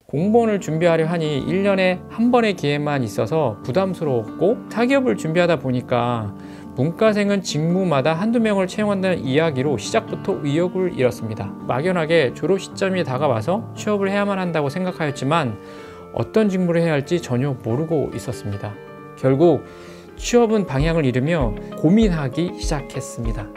공무원을 준비하려 하니 1년에 한 번의 기회만 있어서 부담스러웠고, 사기업을 준비하다 보니까 문과생은 직무마다 한두 명을 채용한다는 이야기로 시작부터 의욕을 잃었습니다. 막연하게 졸업 시점이 다가와서 취업을 해야만 한다고 생각하였지만 어떤 직무를 해야 할지 전혀 모르고 있었습니다. 결국 취업은 방향을 잃으며 고민하기 시작했습니다.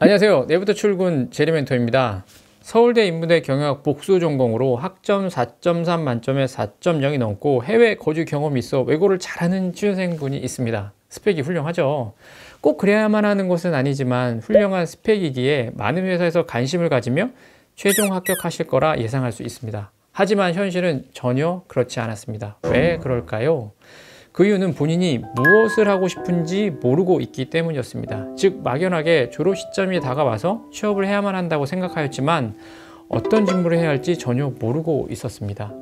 안녕하세요. 내일부터 출근 제리멘토입니다. 서울대 인문대 경영학 복수 전공으로 학점 4.3 만점에 4.0이 넘고 해외 거주 경험이 있어 외고를 잘하는 취준생분이 있습니다. 스펙이 훌륭하죠. 꼭 그래야만 하는 것은 아니지만 훌륭한 스펙이기에 많은 회사에서 관심을 가지며 최종 합격하실 거라 예상할 수 있습니다. 하지만 현실은 전혀 그렇지 않았습니다. 왜 그럴까요? 그 이유는 본인이 무엇을 하고 싶은지 모르고 있기 때문이었습니다. 즉 막연하게 졸업 시점이 다가와서 취업을 해야만 한다고 생각하였지만 어떤 직무를 해야 할지 전혀 모르고 있었습니다.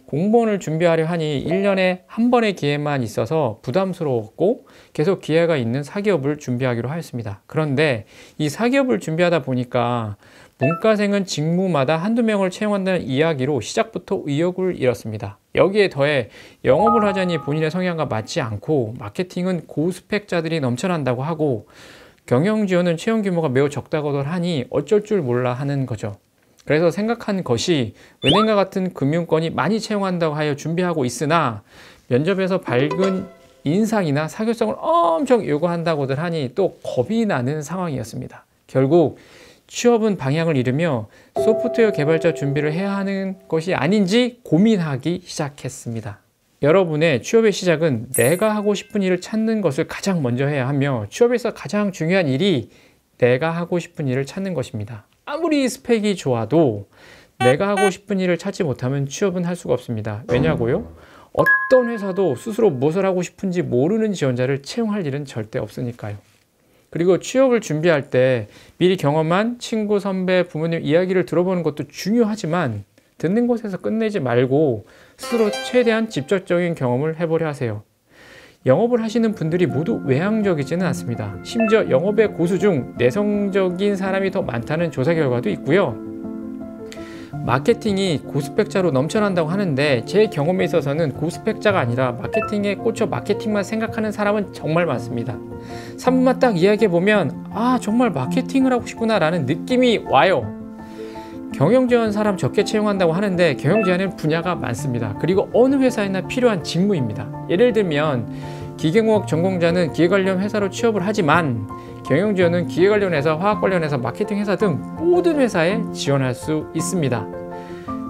공무원을 준비하려 하니 1년에 한 번의 기회만 있어서 부담스러웠고 계속 기회가 있는 사기업을 준비하기로 하였습니다. 그런데 이 사기업을 준비하다 보니까 문과생은 직무마다 한두 명을 채용한다는 이야기로 시작부터 의욕을 잃었습니다. 여기에 더해 영업을 하자니 본인의 성향과 맞지 않고 마케팅은 고스펙자들이 넘쳐난다고 하고 경영지원은 채용 규모가 매우 적다고들 하니 어쩔 줄 몰라 하는 거죠. 그래서 생각한 것이 은행과 같은 금융권이 많이 채용한다고 하여 준비하고 있으나 면접에서 밝은 인상이나 사교성을 엄청 요구한다고들 하니 또 겁이 나는 상황이었습니다. 결국 취업은 방향을 잃으며 소프트웨어 개발자 준비를 해야 하는 것이 아닌지 고민하기 시작했습니다. 여러분의 취업의 시작은 내가 하고 싶은 일을 찾는 것을 가장 먼저 해야 하며 취업에서 가장 중요한 일이 내가 하고 싶은 일을 찾는 것입니다. 아무리 스펙이 좋아도 내가 하고 싶은 일을 찾지 못하면 취업은 할 수가 없습니다. 왜냐고요? 어떤 회사도 스스로 무엇을 하고 싶은지 모르는 지원자를 채용할 일은 절대 없으니까요. 그리고 취업을 준비할 때 미리 경험한 친구, 선배, 부모님 이야기를 들어보는 것도 중요하지만 듣는 곳에서 끝내지 말고 스스로 최대한 직접적인 경험을 해보려 하세요. 영업을 하시는 분들이 모두 외향적이지는 않습니다. 심지어 영업의 고수 중 내성적인 사람이 더 많다는 조사 결과도 있고요. 마케팅이 고스펙자로 넘쳐난다고 하는데 제 경험에 있어서는 고스펙자가 아니라 마케팅에 꽂혀 마케팅만 생각하는 사람은 정말 많습니다. 3분만 딱 이야기해보면 아 정말 마케팅을 하고 싶구나 라는 느낌이 와요. 경영지원 사람 적게 채용한다고 하는데 경영지원에는 분야가 많습니다. 그리고 어느 회사에나 필요한 직무입니다. 예를 들면 기계공학 전공자는 기계 관련 회사로 취업을 하지만 경영지원은 기계 관련 회사, 화학 관련 회사, 마케팅 회사 등 모든 회사에 지원할 수 있습니다.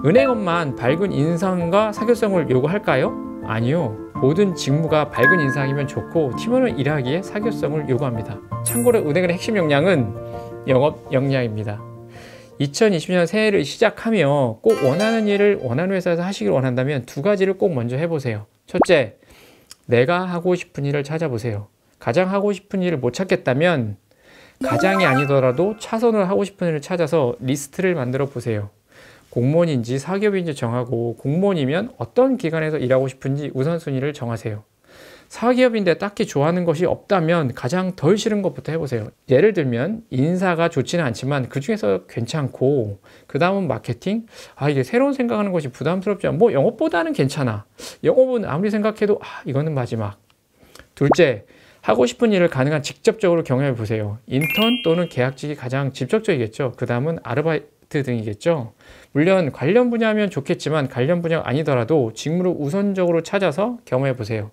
은행업만 밝은 인상과 사교성을 요구할까요? 아니요. 모든 직무가 밝은 인상이면 좋고 팀원을 일하기에 사교성을 요구합니다. 참고로 은행의 핵심 역량은 영업 역량입니다. 2020년 새해를 시작하며 꼭 원하는 일을 원하는 회사에서 하시길 원한다면 두 가지를 꼭 먼저 해보세요. 첫째, 내가 하고 싶은 일을 찾아보세요. 가장 하고 싶은 일을 못 찾겠다면 가장이 아니더라도 차선을 하고 싶은 일을 찾아서 리스트를 만들어 보세요. 공무원인지 사기업인지 정하고 공무원이면 어떤 기관에서 일하고 싶은지 우선순위를 정하세요. 사기업인데 딱히 좋아하는 것이 없다면 가장 덜 싫은 것부터 해보세요. 예를 들면 인사가 좋지는 않지만 그 중에서 괜찮고 그 다음은 마케팅? 이게 새로운 생각하는 것이 부담스럽지 않아. 뭐 영업보다는 괜찮아. 영업은 아무리 생각해도 이거는 마지막. 둘째, 하고 싶은 일을 가능한 직접적으로 경험해 보세요. 인턴 또는 계약직이 가장 직접적이겠죠. 그 다음은 아르바이트 등이겠죠. 물론 관련 분야면 좋겠지만 관련 분야가 아니더라도 직무를 우선적으로 찾아서 경험해 보세요.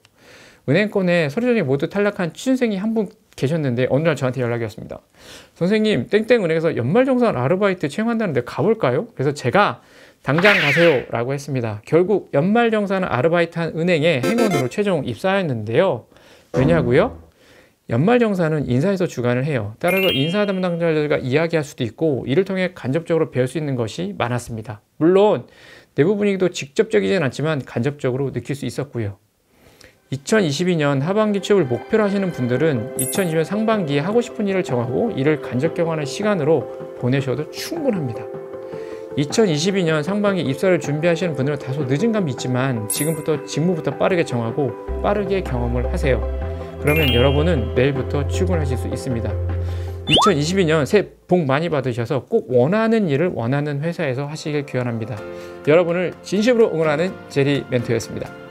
은행권에 서류 전형이 모두 탈락한 취준생이 한 분 계셨는데 어느 날 저한테 연락이 왔습니다. 선생님, 땡땡은행에서 연말정산 아르바이트 채용한다는데 가볼까요? 그래서 제가 당장 가세요 라고 했습니다. 결국 연말정산 아르바이트한 은행에 행원으로 최종 입사했는데요. 왜냐고요? 연말정산은 인사에서 주관을 해요. 따라서 인사 담당자들과 이야기할 수도 있고 이를 통해 간접적으로 배울 수 있는 것이 많았습니다. 물론 내부 분위기도 직접적이진 않지만 간접적으로 느낄 수 있었고요. 2022년 하반기 취업을 목표로 하시는 분들은 2020년 상반기에 하고 싶은 일을 정하고 이를 간접 경험하는 시간으로 보내셔도 충분합니다. 2022년 상반기 입사를 준비하시는 분들은 다소 늦은 감이 있지만 지금부터 직무부터 빠르게 정하고 빠르게 경험을 하세요. 그러면 여러분은 내일부터 출근하실 수 있습니다. 2022년 새해 복 많이 받으셔서 꼭 원하는 일을 원하는 회사에서 하시길 기원합니다. 여러분을 진심으로 응원하는 제리 멘토였습니다.